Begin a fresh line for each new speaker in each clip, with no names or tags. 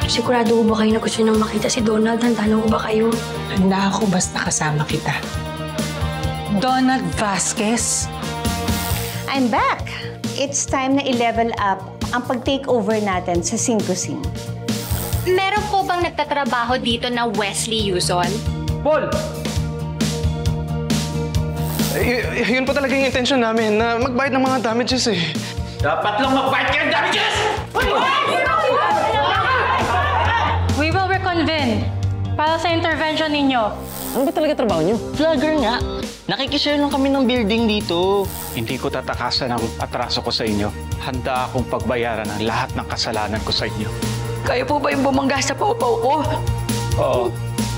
Sigurado ba kayo na gusto nang makita si Donald? Handa na ba kayo?
Handa ako basta kasama kita. Donald Vasquez.
I'm back! It's time na i-level up ang pag-takeover natin sa Singkusing.
Meron po bang nagtatrabaho dito na Wesley Yuson?
Paul! Yun po talaga yung intention namin, na magbayad ng mga damages eh.
Dapat lang magbayad kayo ng damages!
We will reconvene para sa intervention ninyo.
Ano ba talaga trabaho niyo? Vlogger nga. Nakikishare lang kami ng building dito.
Hindi ko tatakasan ang atraso ko sa inyo. Handa akong pagbayaran ang lahat ng kasalanan ko sa inyo.
Kayo po ba yung bumangga sa paupaw ko?
Oo.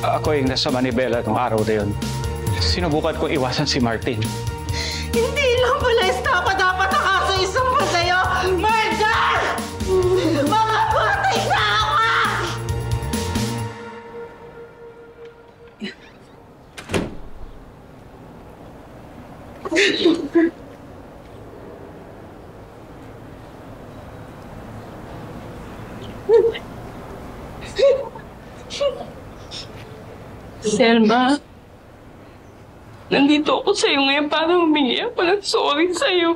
Ako yung nasa Manibela nung araw na yun. Sinubukan kong iwasan si Martin.
Hindi lang pala estapa dapat nakasa-isang pa sa'yo! Murder! Mga patay na ako!
Selma, nandito ako sa'yo ngayon para humingi ako ng sorry sa'yo.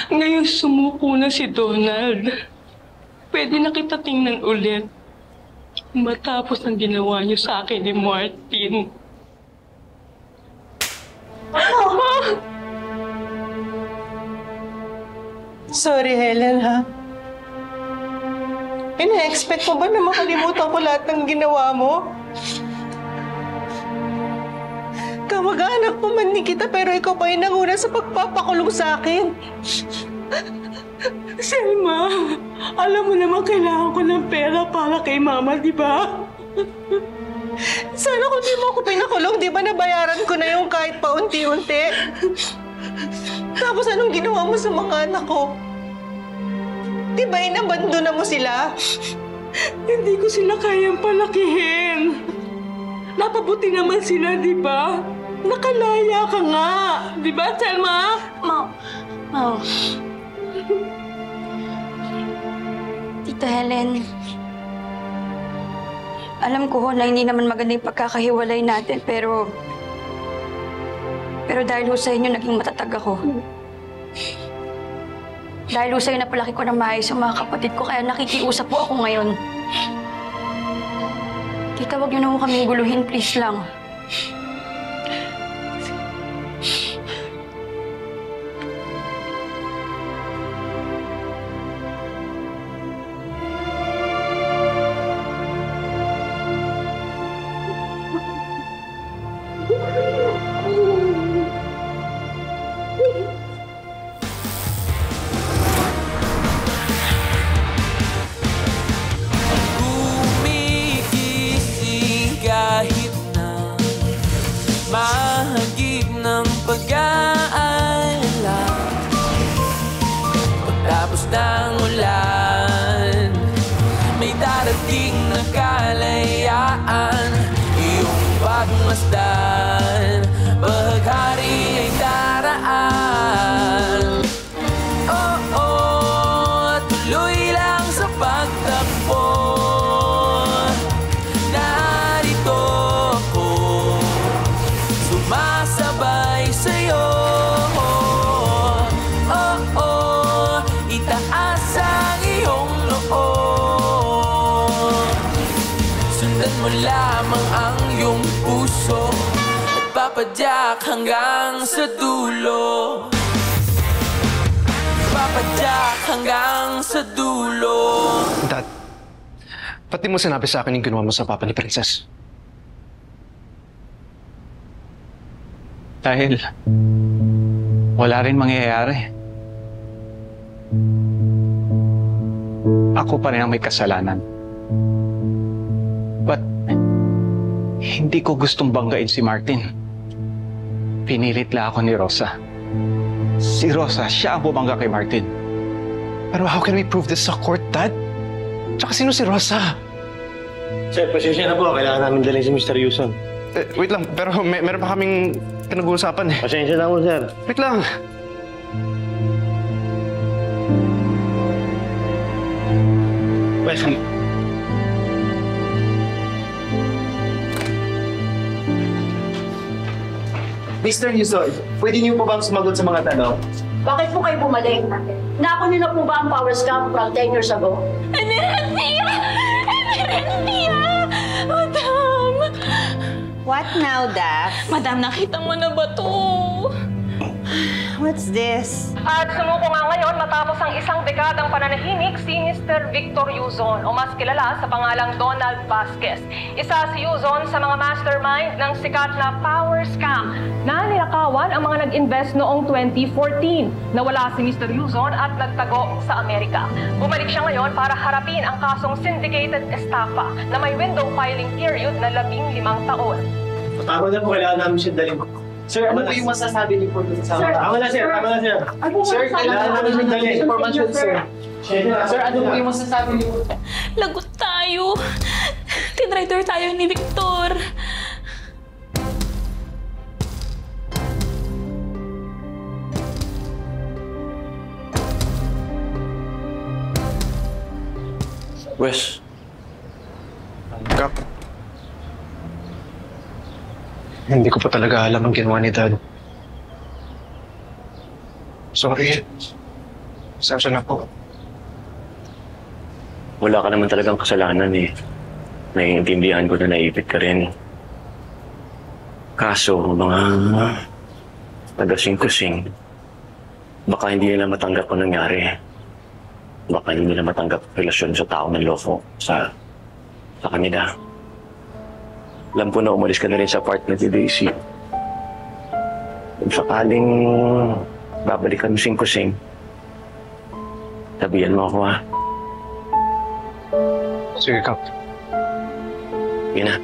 Ngayon sumuko na si Donald. Pwede na kita tingnan ulit. Matapos ang ginawa niyo sa akin ni Martin.
Sorry, Helen, ha? Ina-expect mo ba na makalimutan ko lahat ng ginawa mo? Kamag-anak ko man ni kita pero ikaw pa yung nanguna sa pagpapakulong sa akin.
Selma, alam mo naman kailangan ko ng pera para kay Mama, di ba?
Sana kung di mo ako pinakulong, di ba nabayaran ko na yung kahit paunti-unti? Tapos anong ginawa mo sa mga anak ko? Di ba inabandona mo sila?
Hindi ko sila kayang palakihin. Napabuti naman sila, di ba? Nakalaya ka nga. Di ba, Selma?
Mau. Tita Helen, alam ko na hindi naman maganda yung pagkakahiwalay natin, pero dahil ho sa inyo, naging matatag ako. Dahil ho sa'yo napalaki ko ng maayos yung mga kapatid ko, kaya nakikiusap po ako ngayon. Tita, huwag niyo na ho kaming guluhin, please lang.
ng ulan. May darating na kalayaan, iyong pagmasdan, baghari ay daraan. Oo, tuloy lang sa pagtakbo. Narito ako, sumasabay sa'yo. Mo lamang ang iyong puso at papadyak hanggang sa dulo. Papadyak hanggang sa dulo.
Dad, pati mo sinabi sa akin yung ginawa mo sa papa ni Princess?
Dahil wala rin mangyayari. Ako pa rin ang may kasalanan. But hindi ko gustong banggain si Martin. Pinilit lang ako ni Rosa. Si Rosa, siya ang bumangga kay Martin.
Pero how can we prove this sa court, Dad? Tsaka sino si Rosa?
Sir, pasensya na po. Kailangan namin dalhin si Mr. Yuson.
Wait lang, pero meron pa kaming pinag-uusapan eh.
Pasensya na po, sir.
Wait lang. Wesley.
Mr. Yuzon, pwede niyo po bang sumagot sa mga tanong?
Bakit po kayo bumalik? Nako niyo na po ba ang power scam from 10 years ago?
Emeraldia! Madam!
What now, Daph?
Madam, nakita mo na ba to?
What's this?
At sumuko nga ngayon matapos ang isang dekadang pananahimik si Mr. Victor Yuzon o mas kilala sa pangalang Donald Vasquez. Isa si Yuzon sa mga mastermind ng sikat na power scam na nilakawan ang mga nag-invest noong 2014. Nawala si Mr. Yuzon at nagtago sa Amerika. Bumalik siya ngayon para harapin ang kasong syndicated estafa na may window filing period na 15 taon.
Tama na po, kailangan namin siya dalhin. Sir, ano po yung masasabi niyo po dun sa... Tama na, sir. Tama na, sir. Sir, kailangan namin siya dalhin. Information, sir. Sir, ano po yung masasabi niyo po?
Lagot tayo. Tinrider tayo ni Victor.
Wes.
Kap. Hindi ko pa talaga alam ang ginawa ni Dad. Sorry. Pasensya na po.
Wala ka naman talagang kasalanan eh. Naiintindihan ko na naipit ka rin. Kaso, mga taga-sing-kusing, baka hindi nila matanggap ang nangyari. Baka hindi nila matanggap ang relasyon sa tao ng loko sa kanila. Alam ko na umalis ka na rin sa partner ni Daisy. Kung sakaling babalikan mo sing-kusing, tabihan mo ako ha.
Sige, Kap.
Yun na.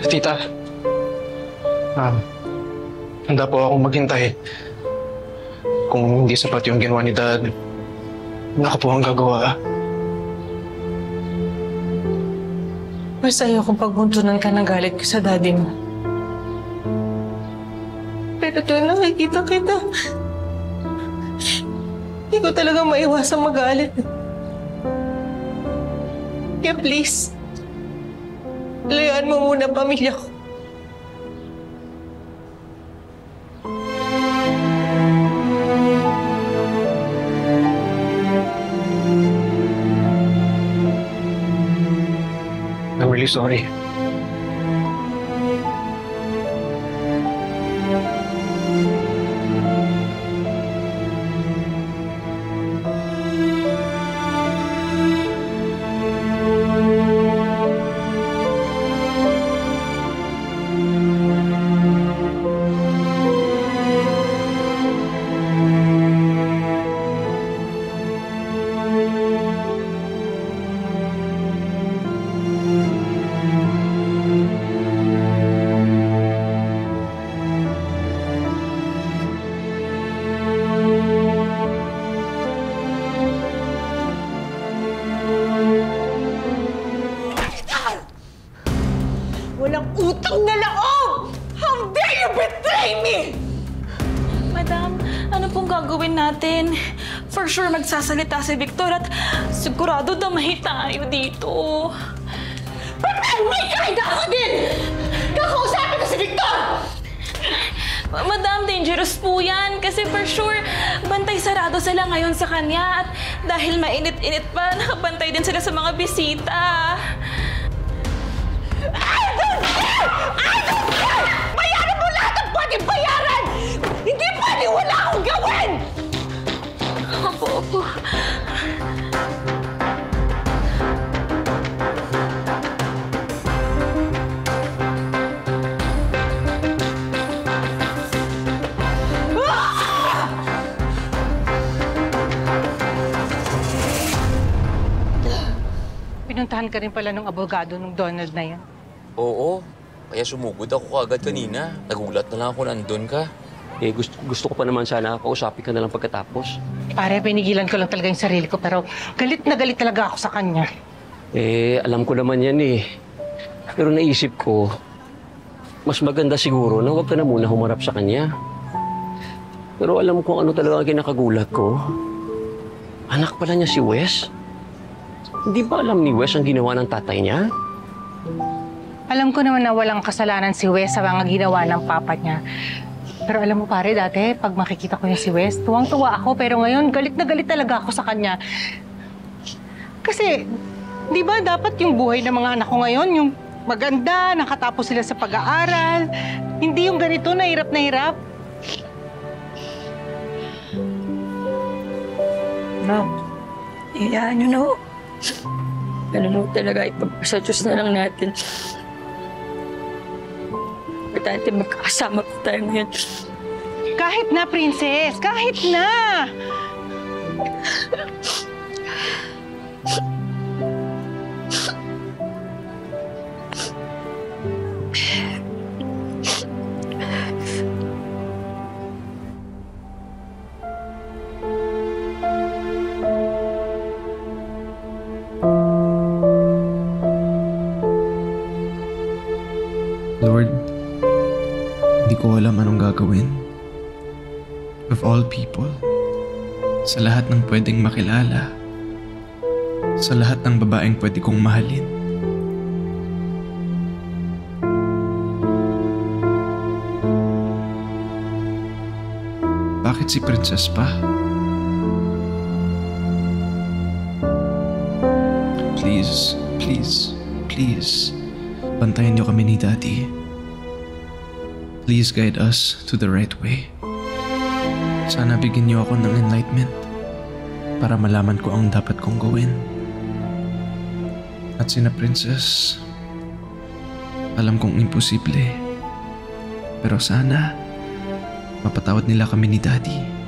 Tita, handa po akong maghintay. Kung hindi sapat yung ginawa ni Dad, wala ko po ang gagawa.
Mas ayokong pagbuntunan ka ng galit ko sa daddy mo. Pero tuwing nakikita kita, hindi ko talaga maiwasang magalit. Kaya please, layuan mo muna ang pamilya ko.
I'm really sorry.
Walang utang na loob! How dare you betray me!
Madam, ano pong gagawin natin? For sure magsasalita si Victor at sigurado damay tayo dito.
May kahit ako din! Kakausapin ko si Victor!
Madam, dangerous po yan kasi for sure bantay sarado sila ngayon sa kanya at dahil mainit-init pa, nakabantay din sila sa mga bisita.
I don't care! I don't care! Bayaran mo lahat ang pwedeng bayaran! Hindi pwede wala akong gawin!
Opo.
Pinuntahan ka rin pala ng abogado ng Donald na yan.
Oo. Kaya sumugod ako agad kanina. Nagulat na lang ako nandun ka.
Eh, gusto ko pa naman sana kausapin ka na lang pagkatapos.
Pare, pinigilan ko lang talaga yung sarili ko, pero galit na galit talaga ako sa kanya.
Eh, alam ko naman yan eh. Pero naisip ko, mas maganda siguro na huwag ka na muna humarap sa kanya. Pero alam ko ano talaga ang kinakagulat ko. Anak pala niya si Wes. Hindi ba alam ni Wes ang ginawa ng tatay niya?
Alam ko naman na walang kasalanan si Wes sa mga ginawa ng papa niya. Pero alam mo pare, dati pag makikita ko yung si Wes, tuwang-tuwa ako. Pero ngayon, galit na galit talaga ako sa kanya. Kasi, di ba dapat yung buhay ng mga anak ko ngayon, yung maganda, nakatapos sila sa pag-aaral. Hindi yung ganito, na hirap na hirap.
No, hayaan nyo na ho. Ganun ho talaga, ipagpasa Diyos na lang natin. Importante magkakasama po tayo ngayon.
Kahit na, princess! Kahit na!
Lord, hindi ko alam anong gagawin. Of all people, sa lahat ng pwedeng makilala, sa lahat ng babaeng pwede kong mahalin. Bakit si Princess pa? Please, please, please, bantayan niyo kami ni Daddy. Please guide us to the right way. Sana bigyan niyo ako ng enlightenment para malaman ko ang dapat kong gawin. At sina Princess, alam kong imposible. Pero sana, mapatawad nila kami ni Daddy.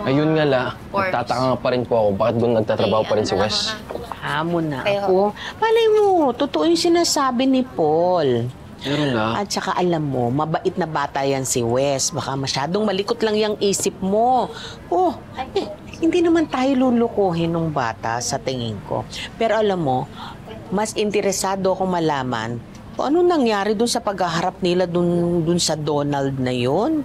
Ayun nga la, nagtataka nga pa rin po ako bakit doon nagtatrabaho pa rin si Wes.
Hamon na ako. Malay mo, totoo yung sinasabi ni Paul.
Pero la.
At saka alam mo, mabait na bata yan si Wes. Baka masyadong malikot lang yung isip mo. Hindi naman tayo lulukuhin ng bata sa tingin ko. Pero alam mo, mas interesado akong malaman kung ano nangyari doon sa paghaharap nila doon sa Donald na yun.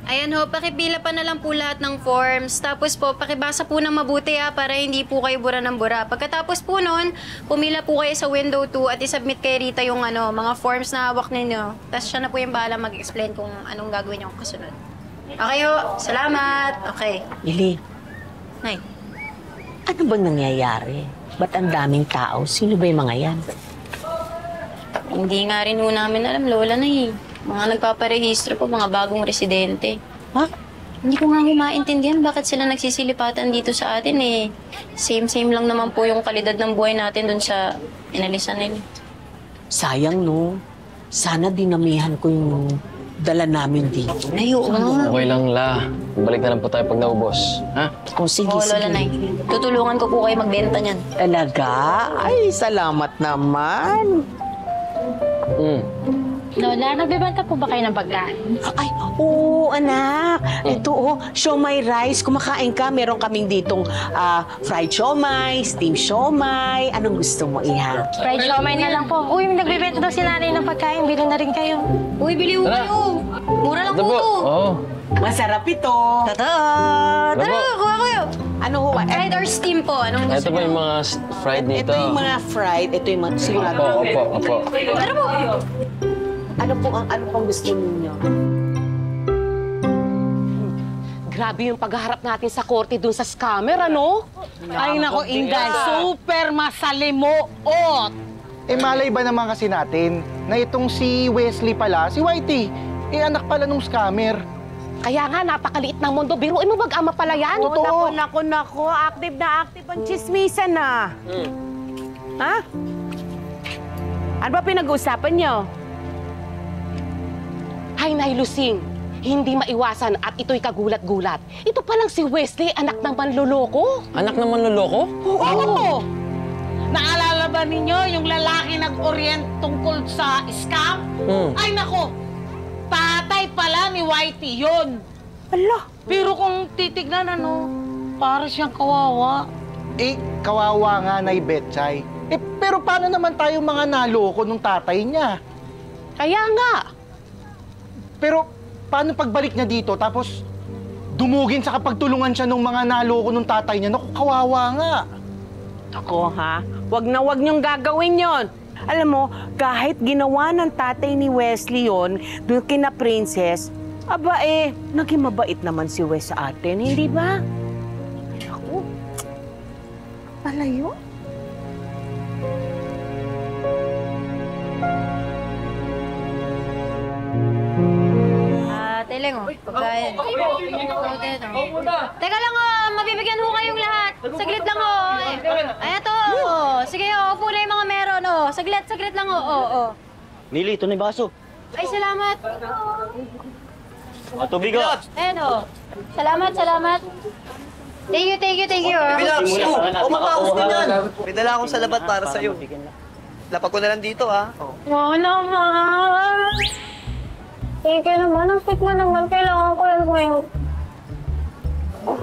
Ayan ho, pakipila pa na lang po lahat ng forms. Tapos po, pakibasa po ng mabuti para hindi po kayo bura ng bura. Pagkatapos po nun, pumila po kayo sa window 2 at isubmit kay Rita yung mga forms na hawak ninyo. Tapos siya na po yung bahala mag-explain kung anong gagawin niyo kasunod. Okay ho, salamat. Okay.
Ili,
Nay.
ano bang nangyayari? Ba't ang daming tao? Sino ba yung mga yan?
Hindi nga rin ho namin alam, Lola na Mga nagpaparehistro po, mga bagong residente.
Ha?
Hindi ko nga maintindihan bakit sila nagsisilipatan dito sa atin Same-same lang naman po yung kalidad ng buhay natin dun sa inalisan nila.
Sayang no. Sana dinamihan ko yung dala namin dito.
Okay lang la. Balik na lang po tayo pag naubos. Ha?
Oh, sige,
Oo, Lola Nay. Tutulungan ko po kayo magbenta niyan.
Talaga? Ay, salamat naman.
Lola, nagbebenta po ba kayo ng pagkain?
Ay, oo, anak. Ito, siomay rice. Kumakain ka. Meron kaming ditong fried siomay, steamed siomay. Anong gusto mo, Iha?
Fried siomay na lang po. Uy, nagbebenta daw si nanay ng pagkain. Bili na rin kayo.
Uy, bili ko kayo. Mura lang po ito.
Masarap ito.
Tara, kuha ko yun.
Ano ho?
Fried or steam po? Anong gusto
Ito po yung mga fried dito.
Ito yung mga fried. Ito yung mga sigurado.
Opo.
Tara po.
Ano pong gusto ninyo? Grabe yung pagharap natin sa korte dun sa scammer, ano?
Ay, nako, Inday. Super masalimuot!
Malay ba naman kasi natin na itong si Wesley pala, si Whitey, anak pala nung scammer.
Kaya nga, napakaliit ng mundo. Biruin mo mag-ama pala yan.
Oo,
Totoo.
naku. Active na active ang chismisan na. Ha? Ano ba pinag-uusapan niyo?
Hay, Nay Lucing. Hindi maiwasan at ito'y kagulat-gulat. Ito palang si Wesley, anak ng manloloko.
Anak ng manloloko?
Oo!
Naalala ba ninyo yung lalaki nag-orient tungkol sa scam? Ay nako, tatay pala ni Whitey yun.
Ala.
Pero kung titignan para siyang kawawa.
Eh, kawawa nga na Betchay. Eh, pero paano naman tayo mga naloko nung tatay niya?
Kaya nga.
Pero paano pagbalik niya dito tapos dumugin sa kapagtulungan siya nung mga naloko nung tatay niya? Naku, kawawa nga.
Ako ha, wag na wag niyong gagawin yon. Alam mo, kahit ginawa ng tatay ni Wesley yon, doon kina Princess, aba naging mabait naman si Wes sa atin, hindi ba? Ako, pala yun?
Teleng, pagkain. Teka lang, mabibigyan ho kayong lahat. Saglit lang, Ay, ito, Sige, upo na yung mga meron, Saglit lang,
Nili, ito na yung baso.
Ay, salamat.
Tubig, oh.
Ayan, Salamat. Thank you.
Bilaps, umakaos din yan. May dala akong salabat para sa'yo. Lapag ko na lang dito, ha?
Oo naman. Thank you naman. Ang fit mo naman. Kailangan ko lang ngayon.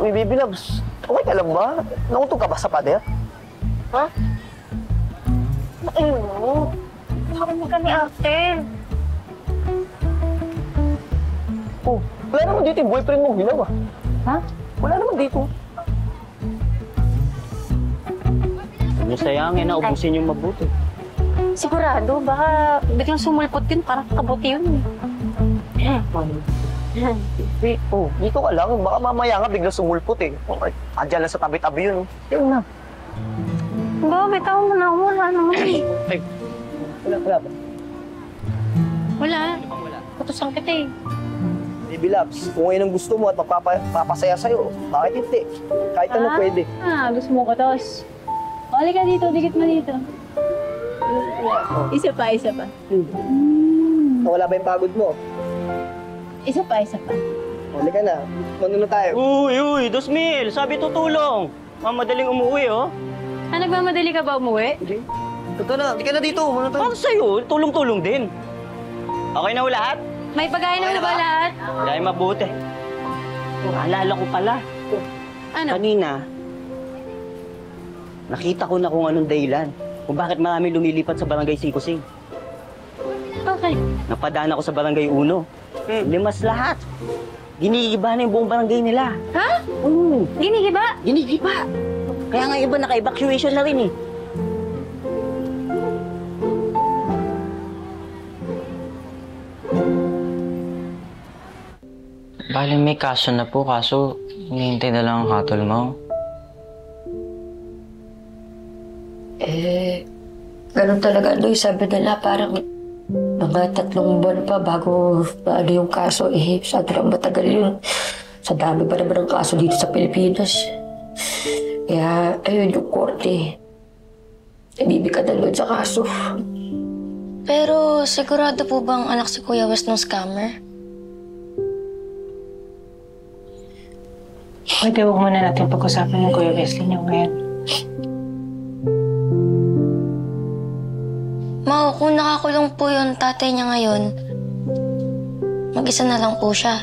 Uy, baby loves. Okay ka lang ba? Nakutog ka ba sa pader? Ha?
Ay, no. Nakakama ka ni ate.
Oh, wala naman dito yung boyfriend mo, Hilaw, ah.
Ha?
Wala naman dito.
Huwag niyo sayangin na, ubusin yung mabuti.
Sigurado, baka biglang sumulpot yun. Parang kabuti yun.
Oh, dito ka lang. Baka mamaya nga biglang sumulpot eh. Okay. Andiyan lang sa tabi-tabi yun. Yun na.
Ba, bitaw mo na. Wala naman.
Ay, wala ba?
Wala. Kutusan kita
Baby Labs, kung ngayon ang gusto mo at magpapasaya sa'yo, bakit hindi? Kahit ano pwede.
Gusto mo kutos. Wala ka dito, dikit mo dito. Isa pa.
Wala ba yung pagod mo?
Isa pa.
Wala ka na. Manuna tayo.
Uy, 2,000. Sabi tutulong. Madaling umuwi, oh.
Nagmamadali ka ba umuwi?
Hindi. Totoo na, di ka na dito. Muna tayo.
Para sa'yo, tulong-tulong din. Okay na lahat?
May pagkain na ba lahat?
Dahil mabuti. Naalala ko pala.
Ano?
Kanina, nakita ko na kung anong dahilan. Kung bakit marami lumilipat sa barangay 5-6.
Okay.
Napadaan ako sa barangay 1. Limas lahat. Ginigiba na yung buong barangay nila.
Ha? Ginigiba?
Ginigiba. Kaya nga iba naka-evacuation na rin eh.
Bale, may kaso na po, kaso hinihintay na lang ang hatol mo.
Ganun talaga, Loy. Sabi nila parang mga 3 buwan pa bago ano yung kaso. Sabi lang matagal yun. Sa dami pa naman ang kaso dito sa Pilipinas. Kaya, ayun yung korte. Ibibigay na doon sa kaso.
Pero sigurado po bang anak si Kuya Wes ng scammer?
Pwede huwag muna natin pag-usapan yung Kuya Wesley niyo ngayon.
Mao, kung nakakulong po yung tatay niya ngayon, mag-isa na lang po siya.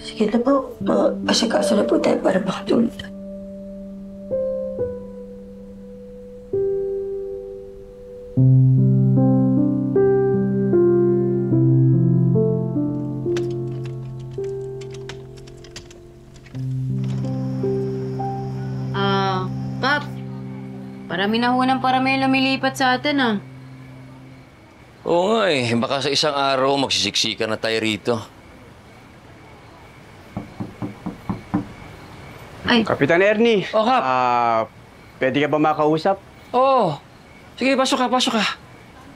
Sige na po, asikaso na po tayo para makatulog.
Pap, parami na ho ng parami lumilipat sa atin,
Oo nga baka sa isang araw magsisiksika na tayo rito.
Kapitan Ernie.
Kap.
pwede ka ba makausap?
Oo. Sige, pasok ka.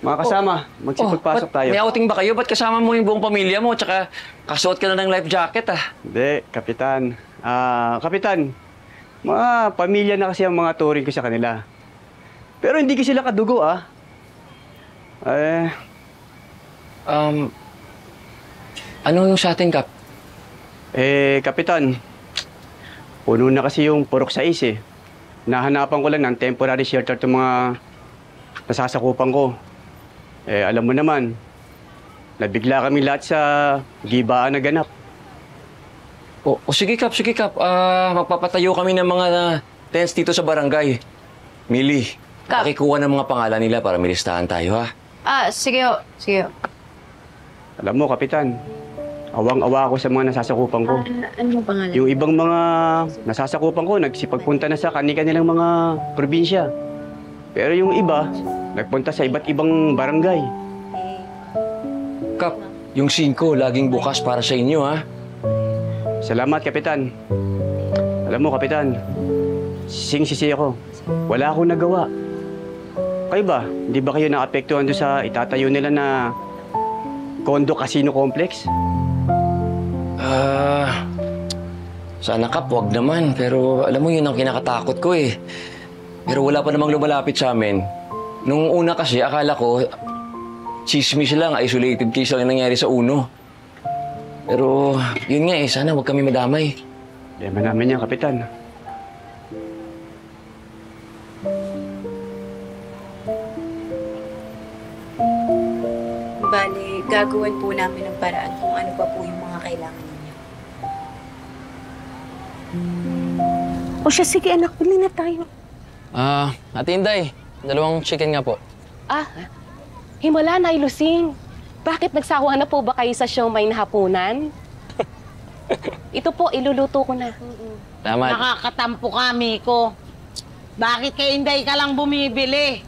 Mga kasama, magsipagpasok tayo.
May outing ba kayo? Ba't kasama mo yung buong pamilya mo? Tsaka kasuot ka na ng life jacket, ah.
Hindi, Kapitan. Kapitan, mga pamilya na kasi ang mga turing ko sa kanila. Pero hindi ko sila kadugo, ah.
Ano yung sa atin, Kap?
Kapitan, puno na kasi yung purok sa eh. Nahanapan ko lang ng temporary shelter itong mga nasasakupan ko. Alam mo naman, nabigla kami lahat sa gibaan na ganap.
Sige, Kap. Magpapatayo kami ng mga tents dito sa barangay. Millie, pakikuha ng mga pangalan nila para may listahan tayo, ha?
Sige ho.
Alam mo, Kapitan, awang-awa ako sa mga nasasakupan ko.
Ano yung pangalan?
Yung ibang mga nasasakupan ko, nagsipagpunta na sa kanilang mga probinsya. Pero yung iba, nagpunta sa iba't ibang barangay.
Kap, yung 5 laging bukas para sa inyo, ha?
Salamat, Kapitan. Alam mo, Kapitan, sising-sisi ako. Wala akong nagawa. Kayo ba? Hindi ba kayo naapektuhan doon sa itatayo nila na condo casino complex?
Sana, Kap, wag naman. Pero alam mo, yun ang kinakatakot ko, eh. Pero wala pa namang lumalapit sa amin. Nung una kasi, akala ko, chismis lang, isolated case lang nangyari sa Uno. Pero, yun nga sana wag kami madamay.
Yaman namin yan, Kapitan.
Bale, gagawin po namin ng paraan kung ano pa po yung mga kailangan ninyo.
O siya, sige anak, bili na tayo.
Ate Inday, 2 chicken nga po.
Himala na, Lusing. Bakit nagsawa na po ba kayo sa siomay na hapunan? Ito po, iluluto ko na.
Tama.
Nakakatampo ka, Miko. Bakit kay Inday ka lang bumibili?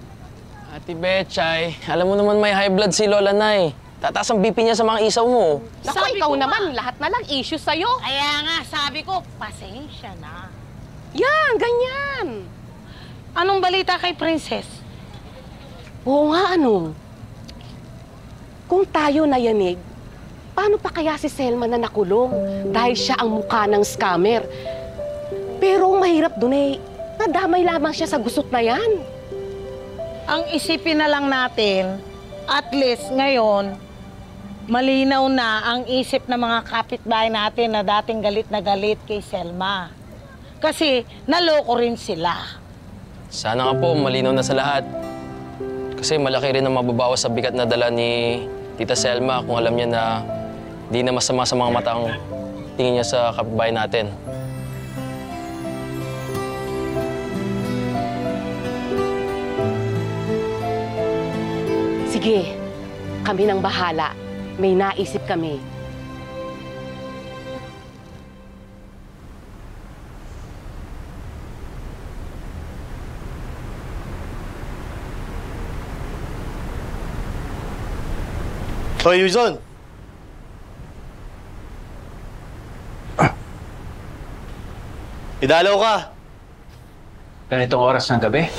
Ate Betchay, alam mo naman may high blood si Lola Nay. Tataas ang BP niya sa mga isaw mo.
Naku, ikaw naman, lahat na lang issue sa'yo.
Kaya nga, sabi ko, pasensya na.
Yan, ganyan.
Anong balita kay Princess?
Oo nga, ano? Kung tayo nayanig, paano pa kaya si Selma na nakulong? Dahil siya ang mukha ng scammer. Pero ang mahirap dun nadamay lamang siya sa gusot na yan.
Ang isipin na lang natin, at least ngayon, malinaw na ang isip ng mga kapitbahay natin na dating galit na galit kay Selma. Kasi naloko rin sila.
Sana nga po, malinaw na sa lahat. Kasi malaki rin ang mababawas sa bigat na dala ni Tita Selma kung alam niya na di na masama sa mga mata ang tingin niya sa kapitbahay natin.
Sige, kami nang bahala. May naisip kami.
Hoy, Yuzon! Idalaw ka!
Ganitong oras ng gabi?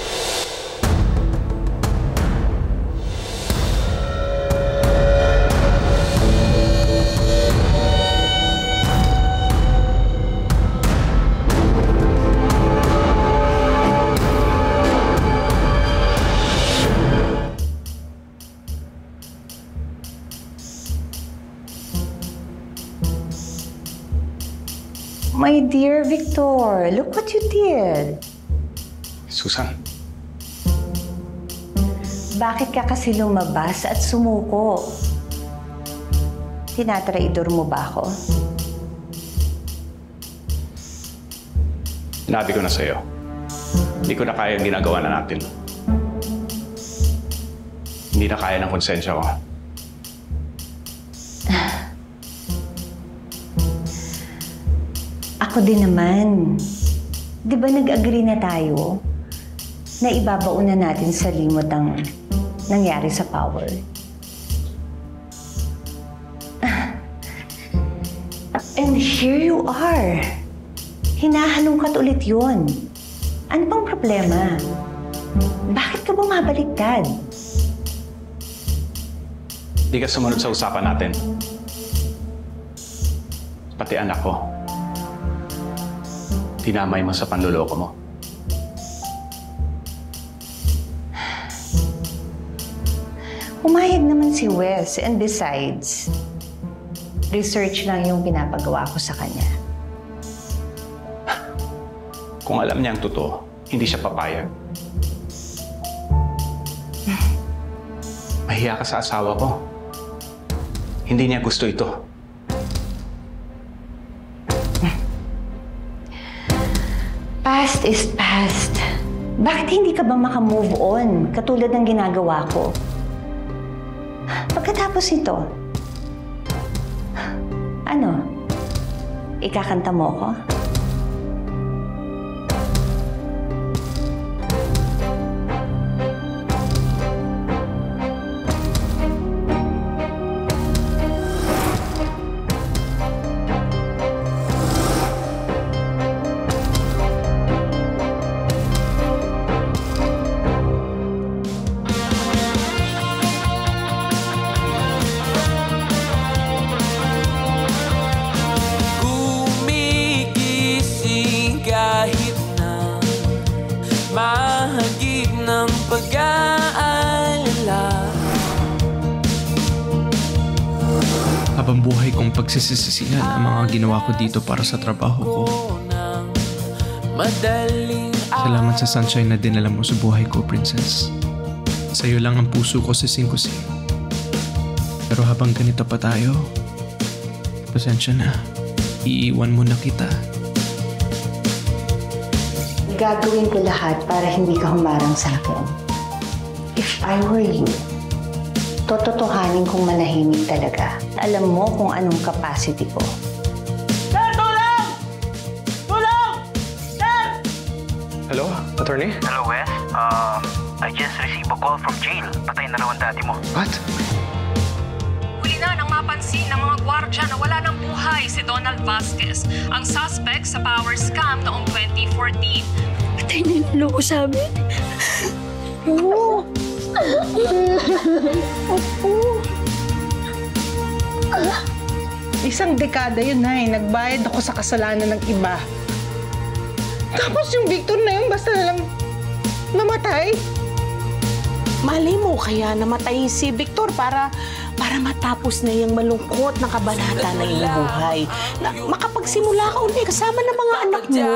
My dear Victor, look what you did.
Susan.
Bakit ka kasi lumabas at sumuko? Tinatraidor mo ba ako?
Sinabi ko na sa'yo. Hindi ko na kaya yung ginagawa na natin. Hindi na kaya ng konsensya ko.
Ako din naman. Di ba nag-agree na tayo na ibabaon na natin sa limot ang nangyari sa Power? And here you are. Hinahalungkat ulit yun. Ano bang problema? Bakit ka bumabaliktad?
Di ka sumunod sa usapan natin. Pati anak ko. Tinamay mo sa panluloko mo.
Umayag naman si Wes, and besides, research lang yung pinapagawa ko sa kanya.
Kung alam niya ang totoo, hindi siya papayag. Mahiya ka sa asawa ko. Hindi niya gusto ito.
Past is past. Bakit hindi ka ba makamove on, katulad ng ginagawa ko? Pagkatapos ito, ano? Ikakanta mo ko?
Mahagip ng pag-aalala.
Habang buhay kong pagsisisihan ang mga ginawa ko dito para sa trabaho ko. Salamat sa sunshine na dinala mo sa buhay ko, Princess. Sa'yo lang ang puso ko sising-kusing. Pero habang ganito pa tayo, pasensya na. Iiwan mo na kita.
Gagawin ko lahat para hindi ka humarang sa akin. If I were you, tototohanin kong manahimik talaga. Alam mo kung anong capacity ko.
Sir, tulong! Tulong! Sir!
Hello, attorney?
Hello, Wes. I just received a call from jail. Patay na raw ang daddy mo.
What?
Huli na nang mapansin ng mga gwardya na wala ng buhay si Donald Vasquez, ang suspect sa power scam noong 2014.
Patay na yung loko sa amin.
Oo. Isang dekada yun, Nay. Nagbayad ako sa kasalanan ng iba. Tapos yung Victor na yun, basta na lang namatay.
Malay mo kaya namatay si Victor para matapos na yung malungkot na kabanata na iyong buhay. Na makapagsimula ka uli kasama ng mga anak mo.